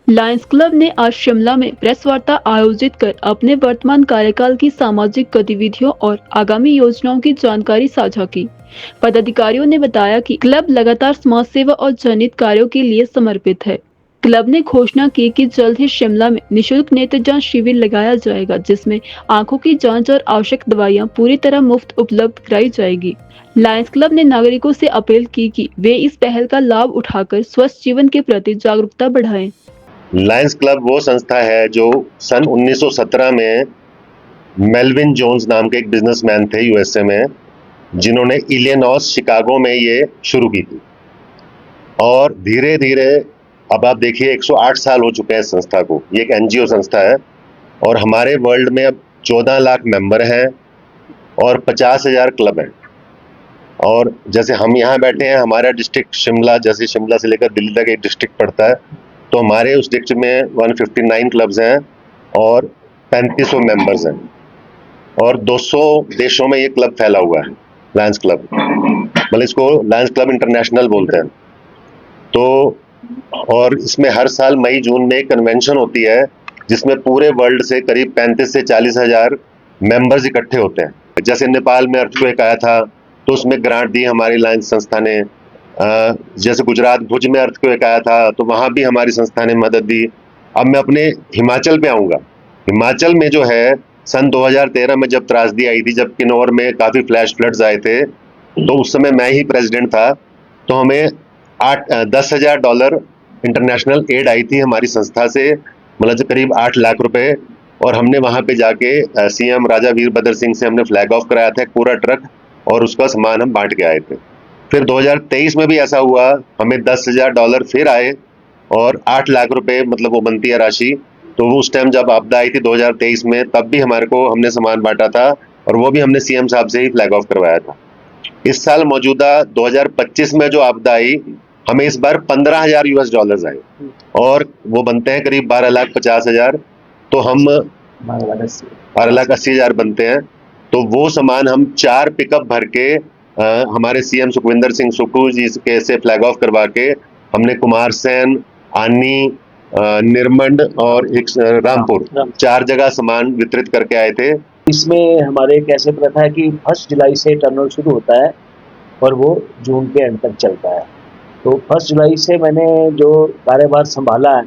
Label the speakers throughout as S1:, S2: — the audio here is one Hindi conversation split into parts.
S1: लायंस क्लब ने आज शिमला में प्रेस वार्ता आयोजित कर अपने वर्तमान कार्यकाल की सामाजिक गतिविधियों और आगामी योजनाओं की जानकारी साझा की। पदाधिकारियों ने बताया कि क्लब लगातार समाज सेवा और जनहित कार्यों के लिए समर्पित है। क्लब ने घोषणा की कि जल्द ही शिमला में निशुल्क नेत्र जांच शिविर लगाया जाएगा, जिसमें आंखों की जांच और आवश्यक दवाइयां पूरी तरह मुफ्त उपलब्ध कराई जाएगी। लायंस क्लब ने नागरिकों से अपील की कि वे इस पहल का लाभ उठाकर स्वस्थ जीवन के प्रति जागरूकता बढ़ाएं।
S2: लायंस क्लब वो संस्था है जो सन 1917 में मेल्विन जोन्स नाम के एक बिजनेसमैन थे यूएसए में, जिन्होंने इलिनॉस शिकागो में ये शुरू की थी। और धीरे धीरे अब आप देखिए 108 साल हो चुके हैं इस संस्था को। ये एक एनजीओ संस्था है और हमारे वर्ल्ड में अब 14 लाख मेंबर हैं और 50,000 क्लब हैं। और जैसे हम यहाँ बैठे हैं, हमारा डिस्ट्रिक्ट शिमला, जैसे शिमला से लेकर दिल्ली तक एक डिस्ट्रिक्ट पड़ता है, तो हमारे उस डिस्ट्रिक्ट में 159 क्लब्स हैं और 3500 मेंबर्स हैं और 200 देशों में ये क्लब फैला हुआ है। लायंस क्लब, मतलब इसको लायंस क्लब इंटरनेशनल बोलते हैं। तो और इसमें हर साल मई जून में एक कन्वेंशन होती है, जिसमें पूरे वर्ल्ड से करीब 35 से 40 हजार मेंबर्स इकट्ठे होते हैं। जैसे नेपाल में अर्थक्वेक आया था तो उसमें ग्रांट दी हमारी लायंस संस्था ने। जैसे गुजरात भुज में अर्थक्वेक आया था तो वहां भी हमारी संस्था ने मदद दी। अब मैं अपने हिमाचल पे आऊंगा। हिमाचल में जो है सन 2013 में जब त्रासदी आई थी, जब किन्नौर में काफी फ्लैश फ्लड्स आए थे, तो उस समय मैं ही प्रेसिडेंट था। तो हमें $10,000 इंटरनेशनल एड आई थी हमारी संस्था से, मतलब करीब 8 लाख रुपए। और हमने वहां पे जाके सीएम राजा वीरभद्र सिंह से हमने फ्लैग ऑफ कराया था, एक पूरा ट्रक, और उसका सामान हम बांट के आए थे। फिर 2023 में भी ऐसा हुआ, हमें $10,000 फिर आए और 8 लाख रुपए, मतलब वो बनती है राशि। तो वो उस टाइम जब आपदा आई थी 2023 में, तब भी हमारे को हमने सामान बांटा था और वो भी हमने सीएम साहब से ही फ्लैग ऑफ करवाया था। इस साल मौजूदा 2025 में जो आपदा आई, हमें इस बार $15,000 आए और वो बनते हैं करीब 12,50,000। तो हम 12,80,000 बनते हैं। तो वो सामान हम 4 पिकअप भर के हमारे सीएम सुखविंदर सिंह सुक्खू जी के से फ्लैग ऑफ करवा के हमने कुमारसैन, आनी, निरमंड और एक रामपुर, 4 जगह सामान वितरित करके आए थे।
S3: इसमें हमारे कैसे प्रथा है कि 1 जुलाई से टर्नओवर शुरू होता है और वो जून के अंत तक चलता है। तो 1 जुलाई से मैंने जो कार्यभार संभाला है,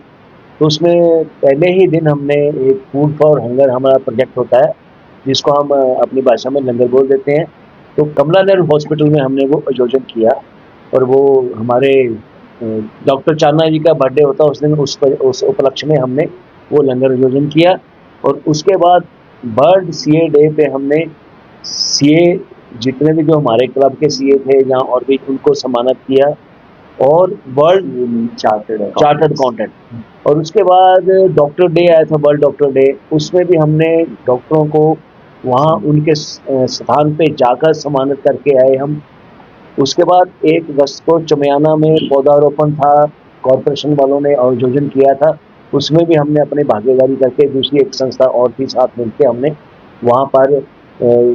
S3: तो उसमें पहले ही दिन हमने एक फूड फॉर हंगर हमारा प्रोजेक्ट होता है, जिसको हम अपनी भाषा में लंगर बोल देते हैं। तो कमला नेहरू हॉस्पिटल में हमने वो आयोजन किया और वो हमारे डॉक्टर चांदना जी का बर्थडे होता है उस दिन, उस उपलक्ष्य में हमने वो लंगर आयोजन किया। और उसके बाद वर्ल्ड सीए डे पे हमने सीए जितने भी जो हमारे क्लब के सीए थे या और भी, उनको सम्मानित किया। और वर्ल्ड चार्टर्ड अकाउंटेंट, और उसके बाद डॉक्टर डे आया था, वर्ल्ड डॉक्टर डे, उसमें भी हमने डॉक्टरों को वहाँ उनके स्थान पे जाकर सम्मानित करके आए हम। उसके बाद 1 अगस्त को चमियाना में पौधारोपण था, कॉरपोरेशन वालों ने आयोजन किया था, उसमें भी हमने अपनी भागीदारी करके दूसरी एक संस्था और थी, साथ मिलकर हमने वहाँ पर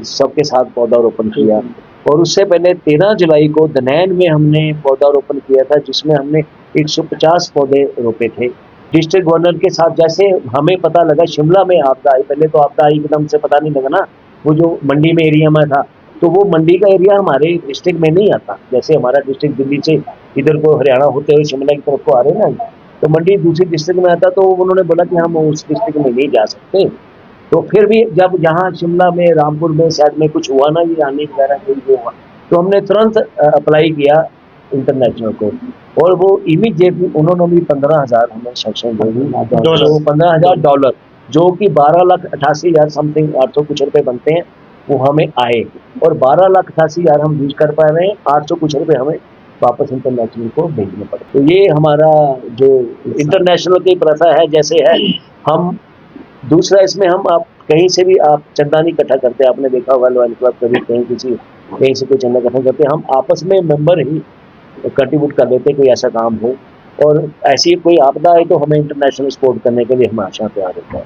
S3: सबके साथ पौधारोपण किया। और उससे पहले 13 जुलाई को दनैन में हमने पौधारोपण किया था, जिसमें हमने 150 पौधे रोपे थे डिस्ट्रिक्ट गवर्नर के साथ। जैसे हमें पता लगा शिमला में आपदा आई, पहले तो आपदा आई एकदम से पता नहीं लगा ना, वो जो मंडी में एरिया में था, तो वो मंडी का एरिया हमारे डिस्ट्रिक्ट में नहीं आता। जैसे हमारा डिस्ट्रिक्ट दिल्ली से इधर को हरियाणा होते हुए शिमला की तरफ को आ रहे ना, तो मंडी दूसरी डिस्ट्रिक्ट में आता, तो उन्होंने बोला कि हम उस डिस्ट्रिक्ट में नहीं जा सकते। तो फिर भी जब यहाँ शिमला में, रामपुर में साइड में कुछ हुआ ना, ये आने वगैरह जो हुआ, तो हमने तुरंत अप्लाई किया इंटरनेशनल को, और वो इमीडिएटली उन्होंने भी 15,000 हमें सेक्शन दे दी, तो $15,000, जो कि 12,88,000 समथिंग 800 कुछ रुपए बनते हैं, वो हमें आए। और 12,88,000 हम यूज कर पा रहे हैं, 800 कुछ रुपए हमें वापस इंटरनेशनल को भेजने पड़े। तो ये हमारा जो इंटरनेशनल की प्रथा है, जैसे है हम दूसरा इसमें हम आप कहीं से भी आप चंदा नहीं इकट्ठा करते, आपने देखा होगा लायंस क्लब कभी कहीं से कोई चंदा इकट्ठा करते, हम आपस में मेंबर ही कंट्रीब्यूट कर देते कोई ऐसा काम हो। और ऐसी कोई आपदा है तो हमें इंटरनेशनल सपोर्ट करने के लिए हमारे यहाँ पे आ जाता है।